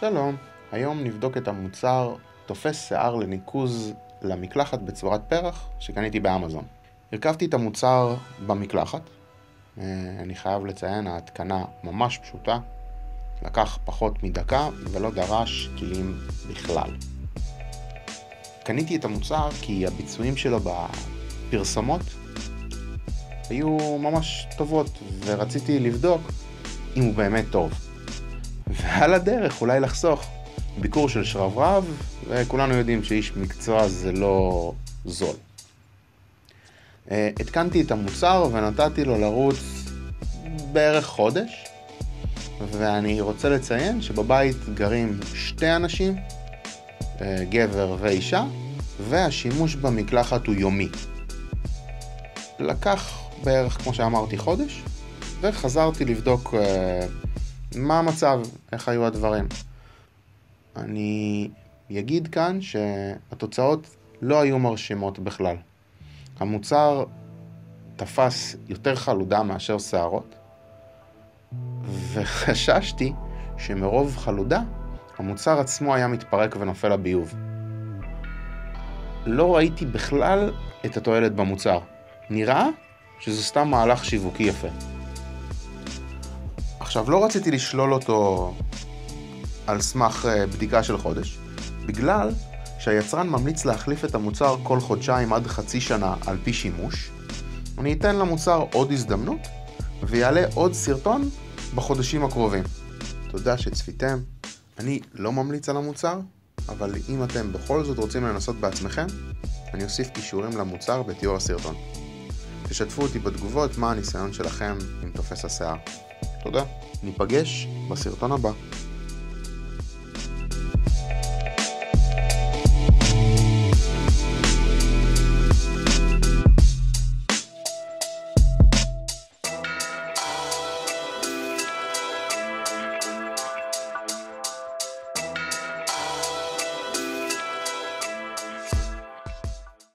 שלום, היום נבדוק את המוצר תופס שיער לניקוז למקלחת בצורת פרח שקניתי באמזון. הרכבתי את המוצר במקלחת, אני חייב לציין, ההתקנה ממש פשוטה, לקח פחות מדקה ולא דרש כלים בכלל. קניתי את המוצר כי הביצועים שלו בפרסומות היו ממש טובות ורציתי לבדוק אם הוא באמת טוב. ועל הדרך אולי לחסוך ביקור של שרברב, וכולנו יודעים שאיש מקצוע זה לא זול. התקנתי את המוצר ונתתי לו לרוץ בערך חודש, ואני רוצה לציין שבבית גרים 2 אנשים, גבר ואישה, והשימוש במקלחת הוא יומי. לקח בערך, כמו שאמרתי, חודש, וחזרתי לבדוק מה המצב, איך היו הדברים. אני אגיד כאן שהתוצאות לא היו מרשימות בכלל. המוצר תפס יותר חלודה מאשר שערות, וחששתי שמרוב חלודה המוצר עצמו היה מתפרק ונופל לביוב. לא ראיתי בכלל את התועלת במוצר. נראה שזה סתם מהלך שיווקי יפה. עכשיו, לא רציתי לשלול אותו על סמך בדיקה של חודש, בגלל שהיצרן ממליץ להחליף את המוצר כל חודשיים עד חצי שנה על פי שימוש. אני אתן למוצר עוד הזדמנות ויעלה עוד סרטון בחודשים הקרובים. תודה שצפיתם. אני לא ממליץ על המוצר, אבל אם אתם בכל זאת רוצים לנסות בעצמכם, אני אוסיף קישורים למוצר בתיאור הסרטון. תשתפו אותי בתגובות מה הניסיון שלכם עם תופס השיער. תודה. ניפגש בסרטון הבא.